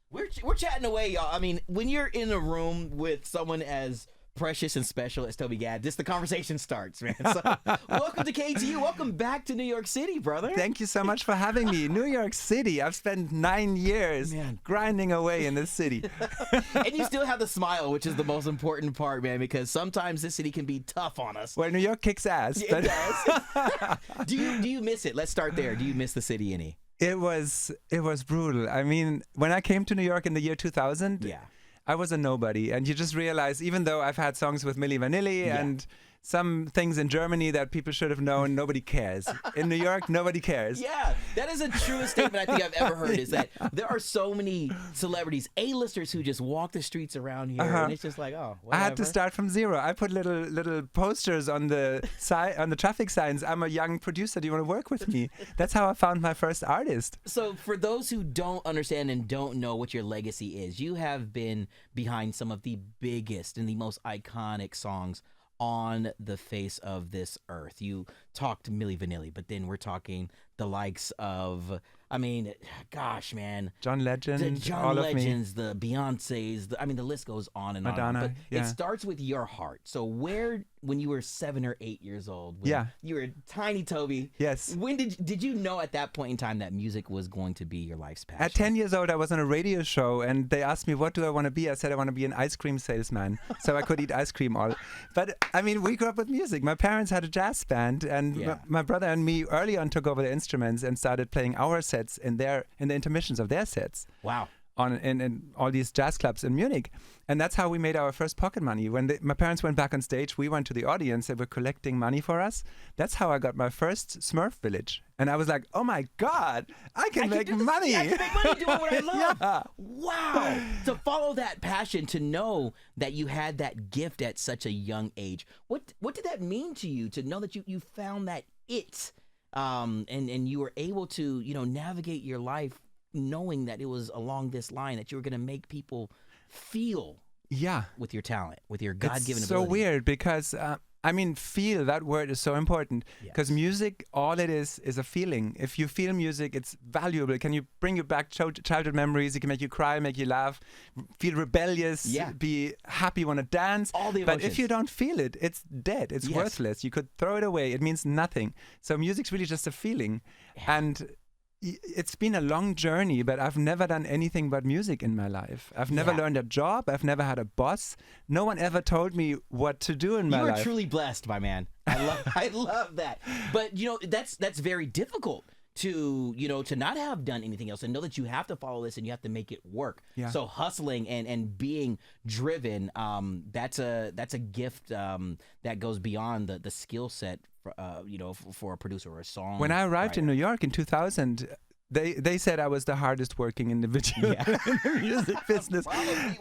We're chatting away, y'all. I mean, when you're in a room with someone as precious and special as Toby Gadd, just the conversation starts, man. So, welcome to KTU. Welcome back to New York City, brother. Thank you so much for having me. New York City. I've spent 9 years grinding away in this city. And you still have the smile, which is the most important part, man, because sometimes this city can be tough on us. Well, New York kicks ass. It does. Do you miss it? Let's start there. Do you miss the city any? It was brutal. I mean, when I came to New York in the year 2000, I was a nobody. And you just realize, even though I've had songs with Milli Vanilli and some things in Germany that people should have known, nobody cares. In New York, nobody cares. Yeah, that is a truest statement I think I've ever heard, is that there are so many celebrities, A-listers, who just walk the streets around here, and it's just like, oh, whatever. I had to start from zero. I put little posters on the on the traffic signs. I'm a young producer. Do you want to work with me? That's how I found my first artist. So for those who don't understand and don't know what your legacy is, you have been behind some of the biggest and the most iconic songs on the face of this earth. You talked Milli Vanilli, but then we're talking the likes of, I mean, gosh, man, John Legend, the John all Legends, the Beyonces, I mean, the list goes on and Madonna, on. But it starts with your heart. So where, when you were 7 or 8 years old, when you were tiny Toby, when did you know at that point in time that music was going to be your life's passion? At 10 years old, I was on a radio show, and they asked me, what do I want to be? I said, I want to be an ice cream salesman, so I could eat ice cream all. But, I mean, we grew up with music. My parents had a jazz band, and my brother and me early on took over the instruments and started playing our sets in the intermissions of their sets. Wow. In all these jazz clubs in Munich. And that's how we made our first pocket money. When my parents went back on stage, we went to the audience. They were collecting money for us. That's how I got my first Smurf village. And I was like, oh my God, I can make money. I can make money doing what I love. Wow. To follow that passion, to know that you had that gift at such a young age. What did that mean to you, to know that you found that it, and you were able to, navigate your life knowing that it was along this line, that you were going to make people feel with your talent, with your God-given it's ability? So weird because, I mean, feel, that word is so important because music, all it is a feeling. If you feel music, it's valuable. It can bring you back childhood memories. It can make you cry, make you laugh, feel rebellious, be happy, want to dance. All the emotions. But if you don't feel it, it's dead. It's worthless. You could throw it away. It means nothing. So music's really just a feeling. And it's been a long journey, but I've never done anything but music in my life. I've never learned a job. I've never had a boss. No one ever told me what to do in my life. You are truly blessed, my man. I love that. But that's very difficult to not have done anything else and know that you have to follow this and you have to make it work. So hustling and being driven, that's a gift that goes beyond the skill set for a producer or a song. When I arrived in New York in 2000, they said I was the hardest working individual in the music business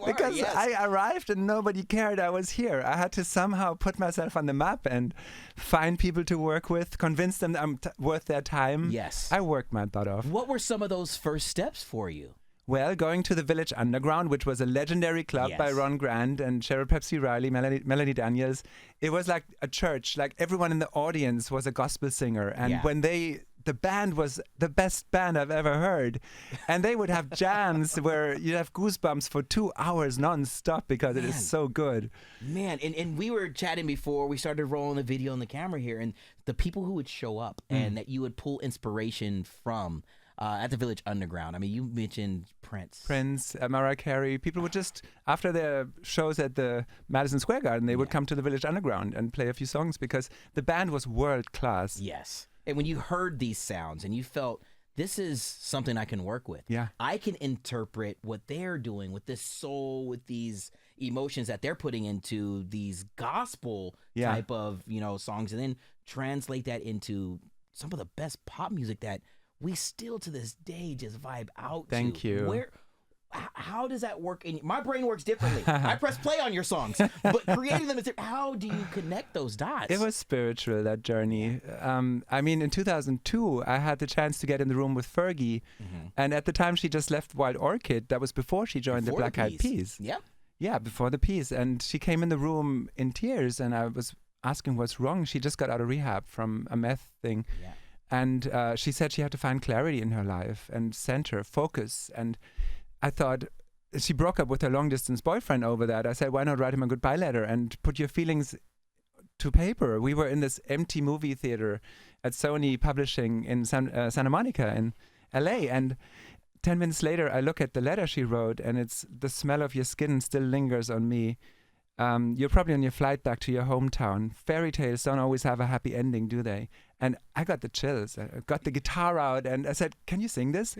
because I arrived and nobody cared I was here. I had to somehow put myself on the map and find people to work with, convince them that I'm worth their time. Yes. I worked my butt off. What were some of those first steps for you? Well, going to the Village Underground, which was a legendary club by Ron Grant and Cheryl Pepsi Riley, Melanie Daniels. It was like a church. Like everyone in the audience was a gospel singer. And when the band was the best band I've ever heard. And they would have jams where you'd have goosebumps for 2 hours non-stop because it is so good. Man, and we were chatting before we started rolling the video and the camera here, and the people who would show up and that you would pull inspiration from at the Village Underground. I mean, you mentioned Prince, Mariah Carey. People would just, after their shows at the Madison Square Garden, they would come to the Village Underground and play a few songs because the band was world class. Yes. And when you heard these sounds and you felt, this is something I can work with. I can interpret what they're doing with this soul, with these emotions that they're putting into these gospel type of, songs, and then translate that into some of the best pop music that we still to this day just vibe out to. Thank you. How does that work? My brain works differently. I press play on your songs, but creating them is different. How do you connect those dots? It was spiritual, that journey. I mean, in 2002, I had the chance to get in the room with Fergie, and at the time she just left Wild Orchid. That was before she joined the Black Eyed Peas. Yeah, before the Peas. And she came in the room in tears, and I was asking what's wrong. She just got out of rehab from a meth thing. And she said she had to find clarity in her life and center, focus. And I thought, she broke up with her long-distance boyfriend over that. I said, why not write him a goodbye letter and put your feelings to paper? We were in this empty movie theater at Sony Publishing in Santa Monica in LA, and 10 minutes later, I look at the letter she wrote, and it's, the smell of your skin still lingers on me. You're probably on your flight back to your hometown. Fairy tales don't always have a happy ending, do they? And I got the chills. I got the guitar out, and I said, can you sing this?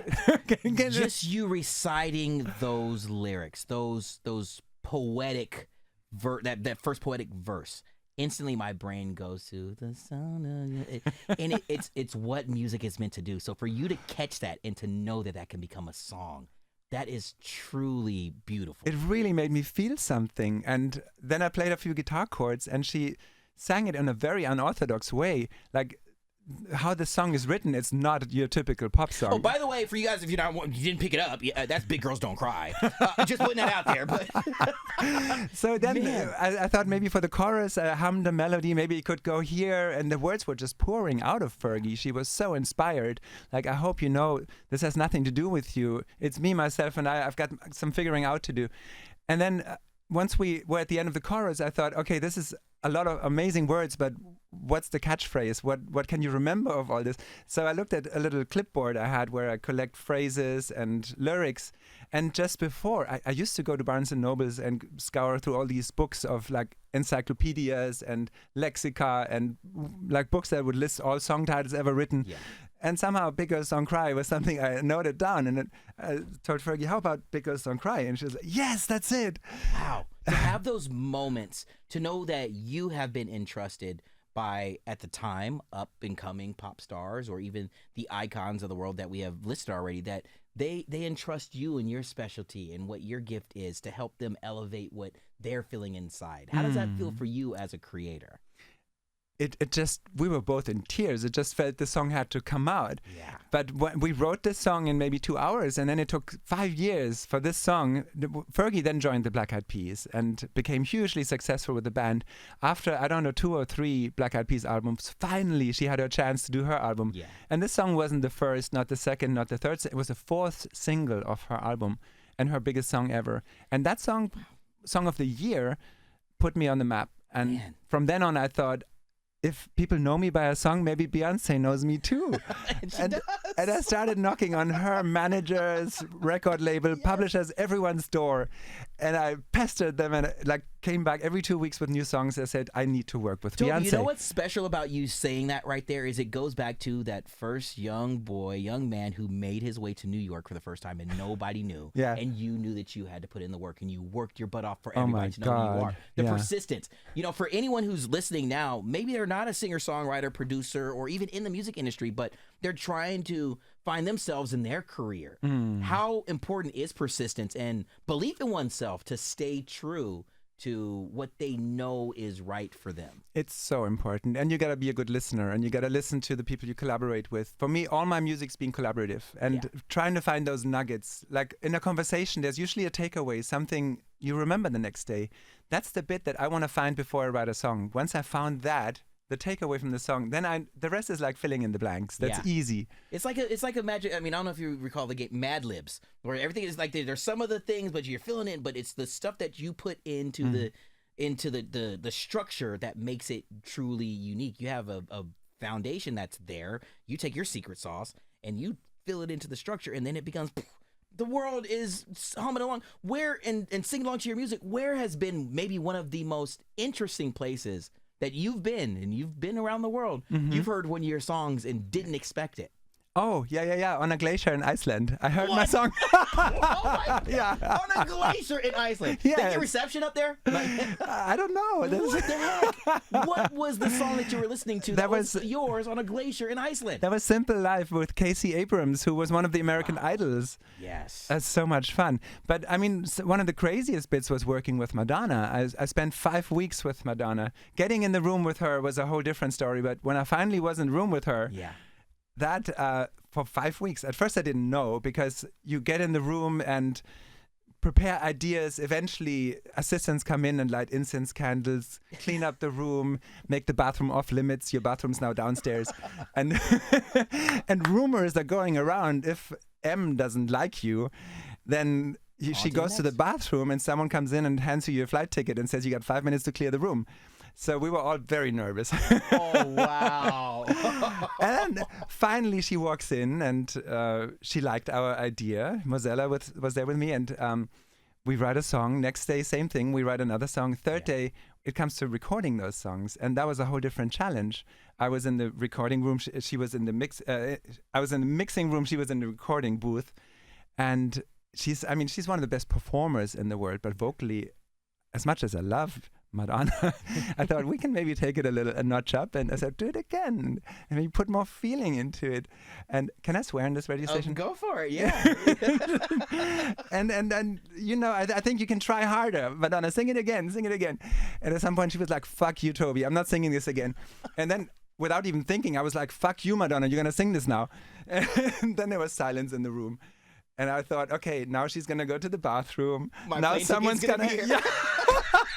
Just you reciting those lyrics, those poetic, that first poetic verse. Instantly, my brain goes to the sound of it, and it's what music is meant to do. So for you to catch that and to know that can become a song, that is truly beautiful. It really made me feel something. And then I played a few guitar chords, and she sang it in a very unorthodox way, like how the song is written. It's not your typical pop song. Oh, by the way, for you guys, if you didn't pick it up, that's Big Girls Don't Cry. Just putting that out there. But so then I thought maybe for the chorus, I hummed a melody. Maybe it could go here, and the words were just pouring out of Fergie. She was so inspired. Like, I hope you know this has nothing to do with you. It's me, myself, and I've got some figuring out to do. And then once we were at the end of the chorus, I thought, okay, this is a lot of amazing words, but what's the catchphrase? What can you remember of all this? So I looked at a little clipboard I had where I collect phrases and lyrics. And just before, I used to go to Barnes and Nobles and scour through all these books of like encyclopedias and lexica and like books that would list all song titles ever written. Yeah. And somehow Big Girls Don't Cry was something I noted down, and I told Fergie, how about Big Girls Don't Cry? And she was like, yes, that's it. Wow. To have those moments, to know that you have been entrusted by, at the time, up and coming pop stars, or even the icons of the world that we have listed already, that they entrust you and your specialty and what your gift is to help them elevate what they're feeling inside. How does that feel for you as a creator? It just, we were both in tears. It just felt the song had to come out. Yeah. But when we wrote this song in maybe 2 hours, and then it took 5 years for this song. Fergie then joined the Black Eyed Peas and became hugely successful with the band. After, I don't know, 2 or 3 Black Eyed Peas albums, finally she had her chance to do her album. Yeah. And this song wasn't the first, not the second, not the third. It was the 4th single of her album and her biggest song ever. And that song of the year, put me on the map. And from then on, I thought, if people know me by a song, maybe Beyonce knows me too. and I started knocking on her managers, record label, publishers, everyone's door. And I pestered them and like came back every 2 weeks with new songs. I said, I need to work with Beyonce. You know what's special about you saying that right there is it goes back to that first young man who made his way to New York for the first time and nobody knew. Yeah. And you knew that you had to put in the work and you worked your butt off for everybody to know who you are. The persistence. You know, for anyone who's listening now, maybe they're not a singer-songwriter, producer, or even in the music industry, but they're trying to find themselves in their career. How important is persistence and belief in oneself to stay true to what they know is right for them? It's so important. And you got to be a good listener, and you got to listen to the people you collaborate with. For me, all my music's been collaborative, and trying to find those nuggets. Like in a conversation, there's usually a takeaway, something you remember the next day. That's the bit that I want to find before I write a song. Once I found that, the takeaway from the song, then the rest is like filling in the blanks. That's easy. It's like a magic. I mean, I don't know if you recall the game Mad Libs, where everything is like there's some of the things, but you're filling in. But it's the stuff that you put into the structure that makes it truly unique. You have a foundation that's there. You take your secret sauce and you fill it into the structure, and then it becomes. The world is humming along. Where and singing along to your music. Where has been maybe one of the most interesting places that you've been around the world, you've heard one of your songs and didn't expect it? Oh, yeah. On a glacier in Iceland. I heard my song. Oh my God. On a glacier in Iceland. Yes. Did you get reception up there? I don't know. What the heck? What was the song that you were listening to that was yours on a glacier in Iceland? That was Simple Life with Casey Abrams, who was one of the American Idols. Yes. That's so much fun. But I mean, one of the craziest bits was working with Madonna. I spent 5 weeks with Madonna. Getting in the room with her was a whole different story. But when I finally was in the room with her, that for 5 weeks, at first I didn't know, because you get in the room and prepare ideas. Eventually, assistants come in and light incense candles, clean up the room, make the bathroom off limits. Your bathroom's now downstairs. And rumors are going around if M doesn't like you. then she goes to the bathroom and someone comes in and hands you your flight ticket and says you got 5 minutes to clear the room. So we were all very nervous. Oh, wow. And then finally she walks in and she liked our idea. Mozella was there with me, and we write a song. Next day, same thing. We write another song. Third day, it comes to recording those songs. And that was a whole different challenge. I was in the recording room. She was in the mix. I was in the mixing room. She was in the recording booth. And she's one of the best performers in the world, but vocally, as much as I love Madonna, I thought we can maybe take it a notch up, and I said, do it again, and maybe put more feeling into it. And can I swear in this radio station? Go for it, yeah. and I think you can try harder. Madonna, sing it again. And at some point she was like, fuck you, Toby, I'm not singing this again. And then without even thinking, I was like, fuck you, Madonna, you're gonna sing this now. And then there was silence in the room. And I thought, okay, now she's going to go to the bathroom. Now someone's going to... Yeah.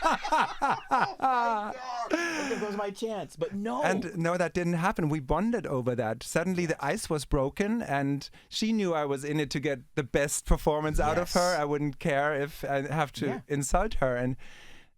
Oh my God. There goes my chance. But no. And no, that didn't happen. We bonded over that. Suddenly the ice was broken, and she knew I was in it to get the best performance out of her. I wouldn't care if I have to insult her. And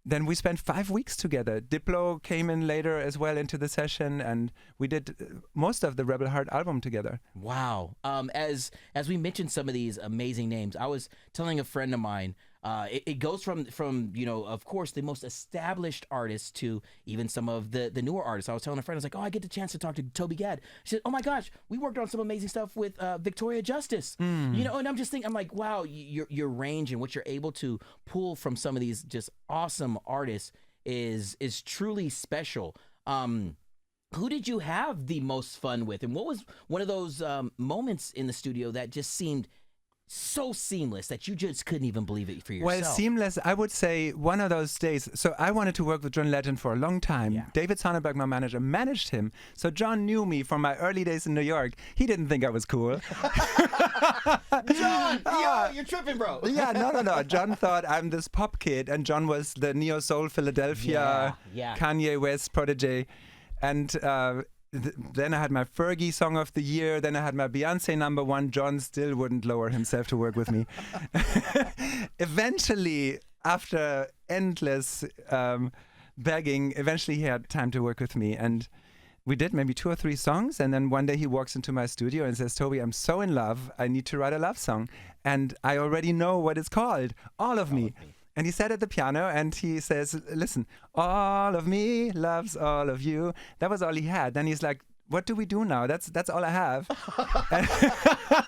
then we spent 5 weeks together. Diplo came in later as well into the session, and we did most of the Rebel Heart album together. Wow. As we mentioned some of these amazing names, I was telling a friend of mine, it goes from of course, the most established artists to even some of the newer artists. I was telling a friend, I was like, I get the chance to talk to Toby Gad. She said, oh my gosh, we worked on some amazing stuff with Victoria Justice. And I'm just thinking, I'm like, wow, your range and what you're able to pull from some of these just awesome artists is truly special. Who did you have the most fun with, and what was one of those moments in the studio that just seemed so seamless that you just couldn't even believe it for yourself? Well, seamless, I would say one of those days. So I wanted to work with John Legend for a long time. Yeah. David Sonnenberg, my manager, managed him. So John knew me from my early days in New York. He didn't think I was cool. John, you're tripping, bro. Yeah, no. John thought I'm this pop kid, and John was the Neo Soul Philadelphia Kanye West protege. And then I had my Fergie Song of the Year. Then I had my Beyonce #1. John still wouldn't lower himself to work with me. Eventually, after endless begging, eventually he had time to work with me. And we did maybe 2 or 3 songs. And then one day he walks into my studio and says, Toby, I'm so in love. I need to write a love song. And I already know what it's called. All of Me. And he sat at the piano and he says, listen, all of me loves all of you. That was all he had. Then he's like, what do we do now? That's all I have.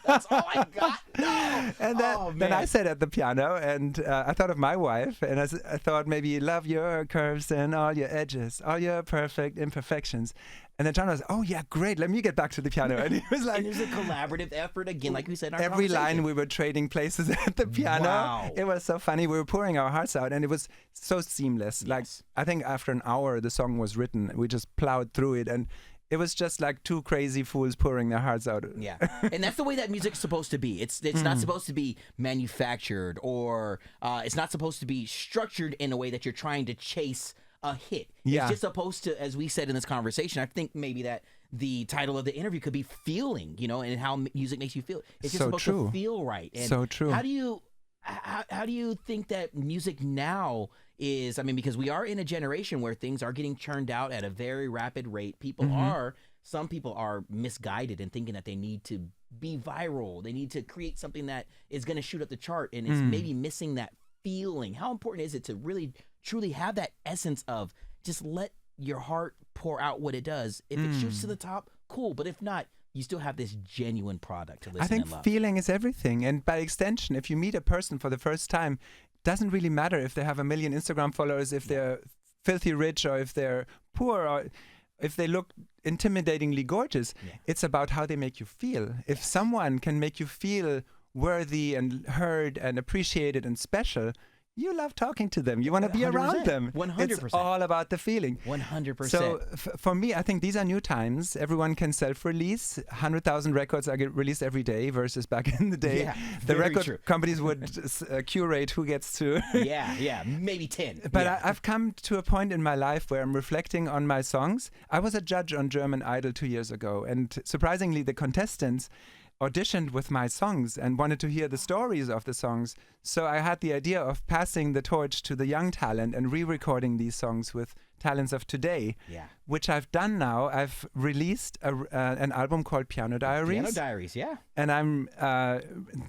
That's all I got? No. And then I sat at the piano and I thought of my wife, and I thought maybe love your curves and all your edges, all your perfect imperfections. And then John was, oh yeah, great, let me get back to the piano. And he was like... And it was a collaborative effort, again, like we said in our every line we were trading places at the piano. Wow. It was so funny. We were pouring our hearts out, and it was so seamless. Yes. Like, I think after an hour the song was written. We just plowed through it, and it was just like 2 crazy fools pouring their hearts out. Yeah, and that's the way that music's supposed to be. It's not supposed to be manufactured, or it's not supposed to be structured in a way that you're trying to chase a hit. Yeah. It's just supposed to, as we said in this conversation, I think maybe that the title of the interview could be feeling, and how music makes you feel. It's just supposed to feel right. And so true. How do you think that music now is, because we are in a generation where things are getting churned out at a very rapid rate. Some people are misguided in thinking that they need to be viral. They need to create something that is going to shoot up the chart, and it's maybe missing that feeling. How important is it to really truly have that essence of just let your heart pour out what it does? If it shoots to the top, cool. But if not, you still have this genuine product to listen I think and love. Feeling is everything. And by extension, if you meet a person for the first time, doesn't really matter if they have 1 million Instagram followers, if they're filthy rich, or if they're poor, or if they look intimidatingly gorgeous. It's about how they make you feel. If someone can make you feel worthy and heard and appreciated and special, you love talking to them. You want to be around them. 100%. It's all about the feeling. 100%. So for me, I think these are new times. Everyone can self-release. 100,000 records are released every day versus back in the day. The record companies would curate who gets to... maybe 10. But I've come to a point in my life where I'm reflecting on my songs. I was a judge on German Idol 2 years ago, and surprisingly, the contestants auditioned with my songs and wanted to hear the stories of the songs. So I had the idea of passing the torch to the young talent and re-recording these songs with talents of today, which I've done now. I've released an album called Piano Diaries. Piano Diaries, yeah. And I'm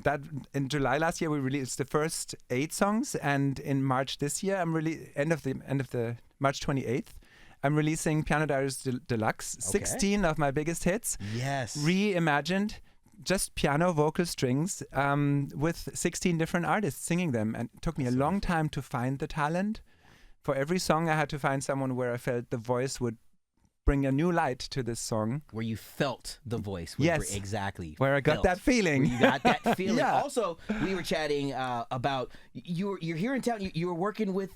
that in July last year we released the first 8 songs, and in March this year I'm end of the March 28th. I'm releasing Piano Diaries Deluxe, 16 of my biggest hits. Yes. Reimagined, just piano, vocal, strings, with 16 different artists singing them. And it took me a long time to find the talent. For every song, I had to find someone where I felt the voice would bring a new light to this song. Where you felt the voice. Yes. Exactly. Where I got that feeling. Where you got that feeling. Also, we were chatting about, you're here in town, you were working with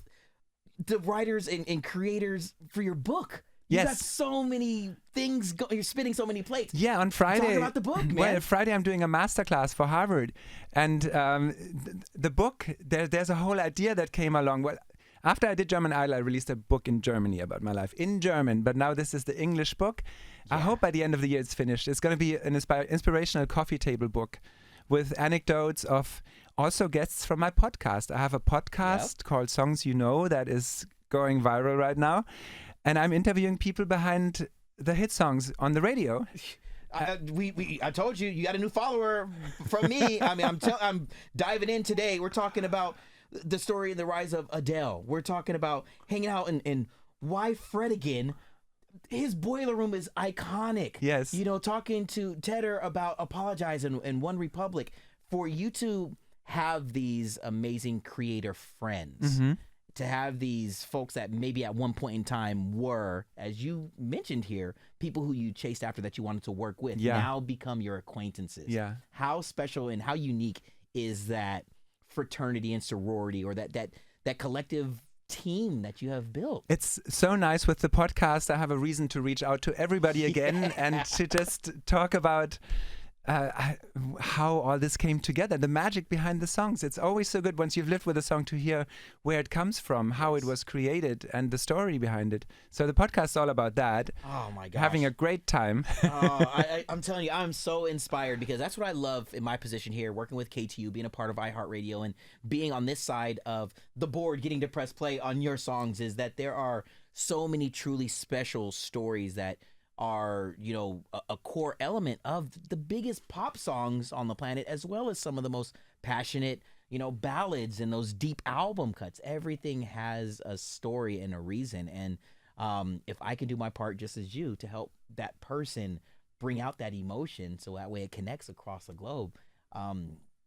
the writers and creators for your book. You got so many things you're spinning so many plates. Yeah, on Friday. Talk about the book, man. Well, Friday I'm doing a masterclass for Harvard. And the book, there's a whole idea that came along. Well, after I did German Idol, I released a book in Germany about my life, in German. But now this is the English book. Yeah. I hope by the end of the year it's finished. It's going to be an inspirational coffee table book with anecdotes of also guests from my podcast. I have a podcast called Songs You Know that is going viral right now. And I'm interviewing people behind the hit songs on the radio. I told you, you got a new follower from me. I mean, I'm diving in today. We're talking about the story and the rise of Adele. We're talking about hanging out and why Fred again. His boiler room is iconic. Yes. You know, talking to Tedder about Apologize and One Republic. For you to have these amazing creator friends. Mm-hmm. To have these folks that maybe at one point in time were, as you mentioned here, people who you chased after that you wanted to work with, now become your acquaintances. Yeah. How special and how unique is that fraternity and sorority, or that collective team that you have built? It's so nice with the podcast. I have a reason to reach out to everybody again and to just talk about how all this came together, the magic behind the songs. It's always so good once you've lived with a song to hear where it comes from, how it was created, and the story behind it. So the podcast is all about that. Oh my gosh. Having a great time. I'm telling you, I'm so inspired, because that's what I love in my position here, working with KTU, being a part of iHeartRadio, and being on this side of the board, getting to press play on your songs, is that there are so many truly special stories that are, you know, a core element of the biggest pop songs on the planet, as well as some of the most passionate, you know, ballads and those deep album cuts. Everything has a story and a reason. And if I can do my part just as you to help that person bring out that emotion, so that way it connects across the globe,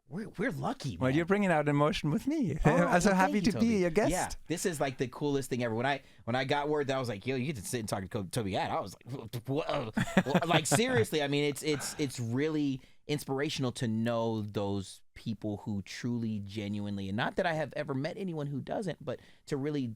we're lucky, man. Well, you're bringing out emotion with me. I'm so happy to be a guest. Yeah, this is like the coolest thing ever. When I got word that I was like, yo, you get to sit and talk to Toby, I was like, what? Like, seriously. I mean, it's really inspirational to know those people who truly, genuinely, and not that I have ever met anyone who doesn't, but to really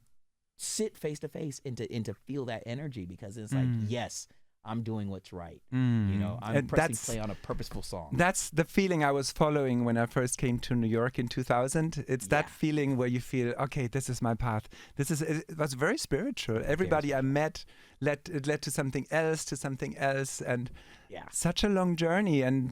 sit face to face and to feel that energy, because it's like, yes, I'm doing what's right. You know, I'm pressing play on a purposeful song. That's the feeling I was following when I first came to New York in 2000. It's that feeling where you feel, okay, this is my path. It was very spiritual. Everybody I met led to something else, and such a long journey. And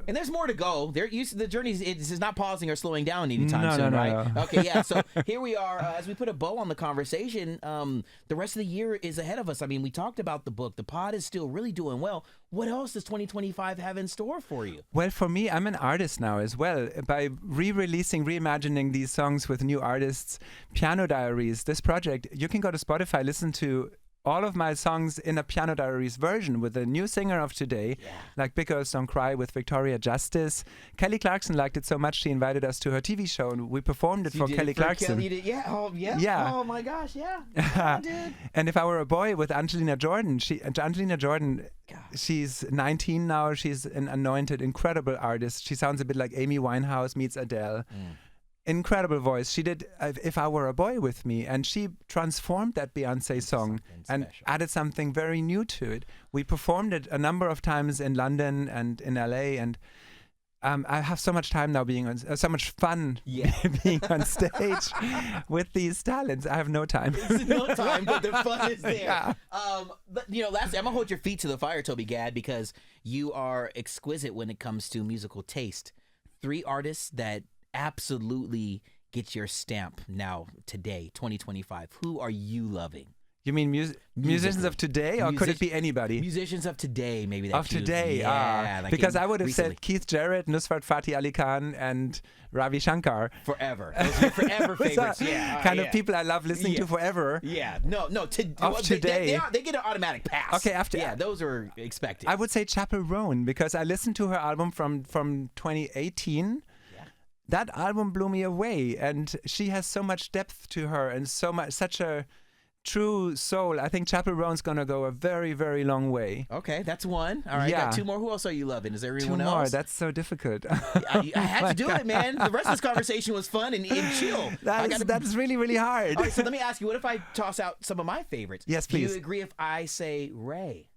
there's more to go. The journey is not pausing or slowing down anytime soon, right? No. Okay, yeah. So here we are. As we put a bow on the conversation, the rest of the year is ahead of us. I mean, we talked about the book. The pod is still really doing well. What else does 2025 have in store for you? Well, for me, I'm an artist now as well. By reimagining these songs with new artists, Piano Diaries, this project, you can go to Spotify, listen to all of my songs in a Piano Diaries version with a new singer of today, like Big Girls Don't Cry with Victoria Justice. Kelly Clarkson liked it so much she invited us to her TV show, and we performed it for Kelly Clarkson. Oh my gosh, yeah. Dude. And If I Were a Boy with Angelina Jordan. She's 19 now. She's an anointed, incredible artist. She sounds a bit like Amy Winehouse meets Adele. Incredible voice. She did If I Were a Boy with me, and she transformed that Beyonce song and added something very new to it. We performed it a number of times in London and in LA, and I have so much time now being on, so much fun being on stage with these talents. I have no time. It's no time, but the fun is there. Yeah. But lastly, I'm gonna hold your feet to the fire, Toby Gad, because you are exquisite when it comes to musical taste. 3 artists that absolutely get your stamp now, today, 2025. Who are you loving? You mean musicians of today, or could it be anybody? Musicians of today, maybe. Of today, like because I would have recently said Keith Jarrett, Nusrat Fateh Ali Khan, and Ravi Shankar. Forever. Those are your forever favorites. Kind of people I love listening to forever. Yeah. No. Today. They get an automatic pass. Okay, those are expected. I would say Chapel Roan, because I listened to her album from 2018. That album blew me away, and she has so much depth to her, and such a true soul. I think Chapel Roan's gonna go a very, very long way. Okay, that's one. All right, got 2 more. Who else are you loving? Is there anyone else? 2 more. That's so difficult. I had to do it, man. The rest of this conversation was fun and chill. That's really, really hard. All right, so let me ask you, what if I toss out some of my favorites? Yes, please. Do you agree if I say Ray?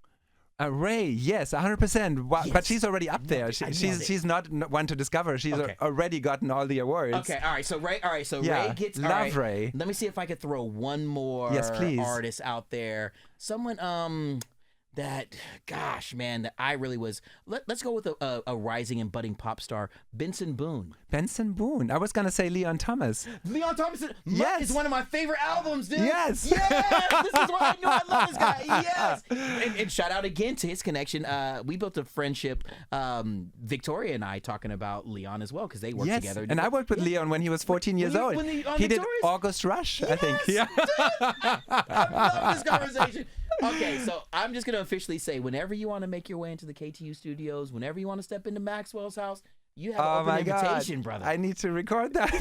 Ray, yes, 100%. Yes. But she's already up there. She's not one to discover. She's already gotten all the awards. Okay, all right. So Ray, Ray gets. Love Ray. Let me see if I could throw one more artist out there. Someone that, gosh, man, that I really was. Let's go with a rising and budding pop star, Benson Boone. Benson Boone. I was gonna say Leon Thomas. Leon Thomas is one of my favorite albums, dude. Yes. This is why I knew I love this guy. Yes. And shout out again to his connection. We built a friendship, Victoria and I, talking about Leon as well, because they worked together. And I worked with Leon when he was 14 years old. He did August Rush, I think. Yeah. I love this conversation. Okay, so I'm just going to officially say, whenever you want to make your way into the KTU studios, whenever you want to step into Maxwell's house, you have an open invitation, brother. I need to record that.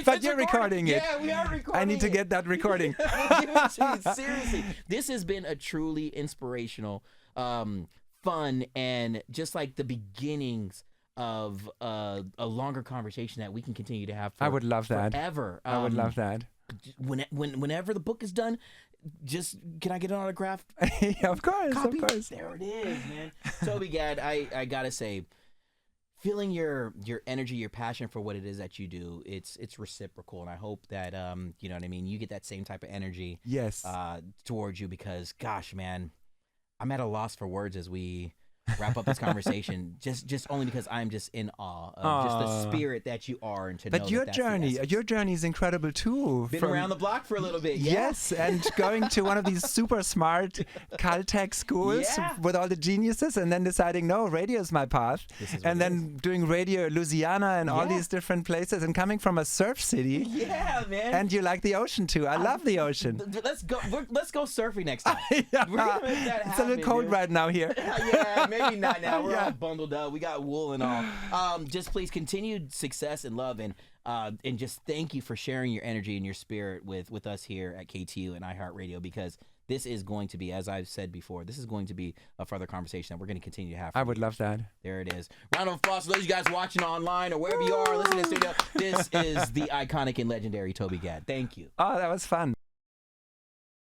But you're recording it. Yeah, we are recording it. I need to get that recording. Seriously. This has been a truly inspirational, fun, and just like the beginnings of a longer conversation that we can continue to have I would love that. Forever. I would love that. Whenever the book is done, just can I get an autograph? Yeah, of course, copy? Of course. There it is, man. Toby Gad, I gotta say, feeling your energy, your passion for what it is that you do, it's reciprocal, and I hope that you know what I mean, you get that same type of energy towards you, because gosh, man, I'm at a loss for words as we wrap up this conversation, just only because I'm just in awe of just the spirit that you are, and to know your that's your journey is incredible too. Been around the block for a little bit, yes, and going to one of these super smart Caltech schools with all the geniuses, and then deciding, no, radio is my path, and then doing radio in Louisiana and all these different places, and coming from a surf city. Yeah, man. And you like the ocean too. I love the ocean. Let's go surfing next time. We're gonna make that happen, it's a little cold right now here. Yeah. Maybe not now. We're all bundled up. We got wool and all. Just please continued success and love, and just thank you for sharing your energy and your spirit with us here at KTU and iHeartRadio, because this is going to be, as I've said before, this is going to be a further conversation that we're going to continue to have. I would love that. There it is. Round of applause for those of you guys watching online or wherever you are listening to the studio. This is the iconic and legendary Toby Gad. Thank you. Oh, that was fun.